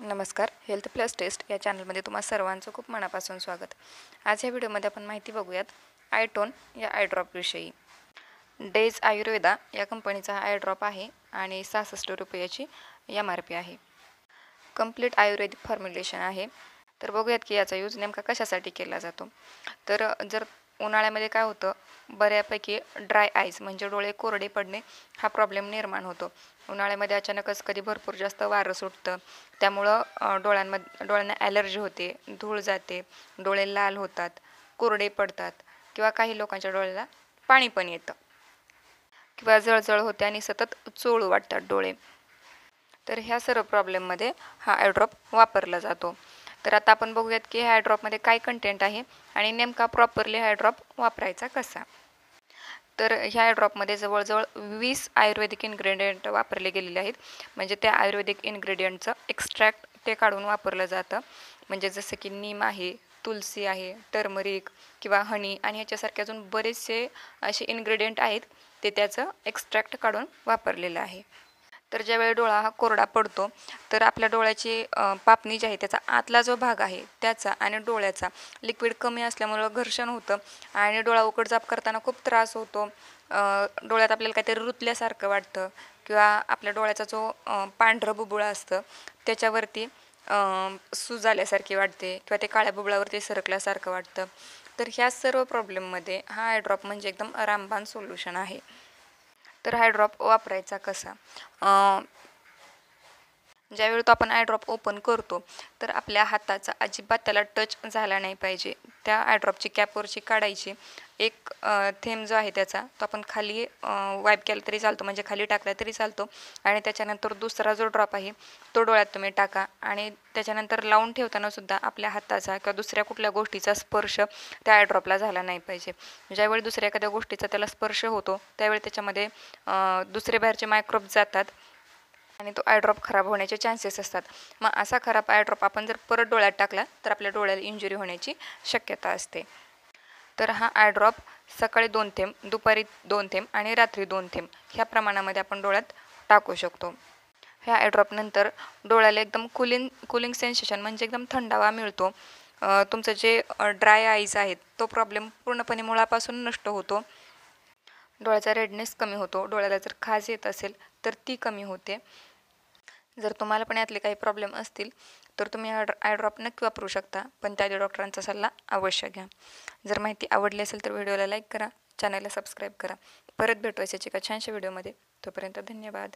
नमस्कार. Health plus taste या चॅनलमध्ये तुम्हा सर्वांचं खूप मनापासून स्वागत. आज या व्हिडिओमध्ये आपण माहिती बघूयात आयटोन या आयड्रॉपविषयी. डेज आयुर्वेदा या कंपनीचा हा आयड्रॉप आहे आणि 66 रुपयाची MRP आहे. कंप्लीट आयुर्वेदिक फॉर्म्युलेशन आहे. तर बघूयात की याचा यूज नेमका कशासाठी केला जातो. तर जर उन्हाळ्यामध्ये काय होतं, बऱ्यापैकी ड्राय आईज म्हणजे डोळे कोरडे पडणे हा प्रॉब्लेम निर्माण होतो. उन्हाळ्यामध्ये अचानकच कधी भरपूर जास्त वारं सुटतं, त्यामुळं डोळ्यांना ॲलर्जी होते, धूळ जाते, डोळे लाल होतात, कोरडे पडतात किंवा काही लोकांच्या डोळ्याला पाणी पण येतं किंवा जळजळ होते आणि सतत चोळू वाटतात डोळे. तर ह्या सर्व प्रॉब्लेममध्ये हा आयड्रॉप वापरला जातो. तर आता आपण बघूयात की ह्या आयड्रॉपमध्ये काय कंटेंट आहे आणि नेमका प्रॉपरली हा आयड्रॉप वापरायचा कसा. तर ह्या आयड्रॉपमध्ये जवळजवळ 20 आयुर्वेदिक इन्ग्रेडियंट वापरले गेलेले आहेत. म्हणजे त्या आयुर्वेदिक इन्ग्रेडियंटचं एक्स्ट्रॅक्ट ते काढून वापरलं जातं. म्हणजे जसं की नीम आहे, तुलसी आहे, टर्मरिक किंवा हनी आणि ह्याच्यासारखे अजून बरेचसे असे इन्ग्रेडियंट आहेत, ते त्याचं एक्स्ट्रॅक्ट काढून वापरलेलं आहे. तर ज्यावेळी डोळा हा कोरडा पडतो, तर आपल्या डोळ्याची पापणी जी आहे त्याचा आतला जो भाग आहे त्याचा आणि डोळ्याचा लिक्विड कमी असल्यामुळं घर्षण होतं आणि डोळा उघडझाप करताना खूप त्रास होतो. डोळ्यात आपल्याला काहीतरी रुतल्यासारखं वाटतं किंवा आपल्या डोळ्याचा जो पांढरं बुबुळं असतं त्याच्यावरती सूज आल्यासारखी वाटते किंवा ते काळ्या बुबुळावरती सरकल्यासारखं वाटतं. तर ह्या सर्व प्रॉब्लेममध्ये हा आय ड्रॉप म्हणजे एकदम रामबाण सोल्युशन आहे. तर हा ड्रॉप वापरायचा कसा. ज्यावेळी तो आपण आय ड्रॉप ओपन करतो, तर आपल्या हाताचा अजिबात त्याला टच झाला नाही पाहिजे. त्या आय ड्रॉपची कॅपवरची काढायची. एक थेंब जो आहे त्याचा तो आपण खाली वाईप केला तरी चालतो, म्हणजे खाली टाकला तरी चालतो आणि त्याच्यानंतर दुसरा जो ड्रॉप आहे तो डोळ्यात तुम्ही टाका आणि त्याच्यानंतर लावून ठेवताना सुद्धा आपल्या हाताचा किंवा दुसऱ्या कुठल्या गोष्टीचा स्पर्श त्या आय ड्रॉपला झाला नाही पाहिजे. ज्यावेळी दुसऱ्या एखाद्या गोष्टीचा त्याला स्पर्श होतो त्यावेळी त्याच्यामध्ये दुसरे बाहेरचे मायक्रोब जातात आणि तो आयड्रॉप खराब होण्याचे चान्सेस असतात. मग असा खराब आयड्रॉप आपण जर परत डोळ्यात टाकला तर आपल्या डोळ्याला इंजुरी होण्याची शक्यता असते. तर हा आयड्रॉप सकाळी 2 थेंब, दुपारी 2 थेंब आणि रात्री 2 थेंब ह्या प्रमाणामध्ये आपण डोळ्यात टाकू शकतो. ह्या आयड्रॉपनंतर डोळ्याला एकदम कूलिंग सेन्सेशन म्हणजे एकदम थंडावा मिळतो. तुमचं जे ड्राय आईज आहेत तो प्रॉब्लेम पूर्णपणे मुळापासून नष्ट होतो. डोळ्याचा रेडनेस कमी होतो. डोळ्याला जर खाज येत असेल तर ती कमी होते. जर तुम्हाला पण यातले काही प्रॉब्लेम असतील तर तुम्ही आय ड्रॉप नक्की वापरू शकता, पण त्याआधी डॉक्टरांचा सल्ला अवश्य घ्या. जर माहिती आवडली असेल तर व्हिडिओला लाईक करा, चॅनलला सबस्क्राईब करा. परत भेटू अशाच एका छानशा व्हिडिओमध्ये. तोपर्यंत धन्यवाद.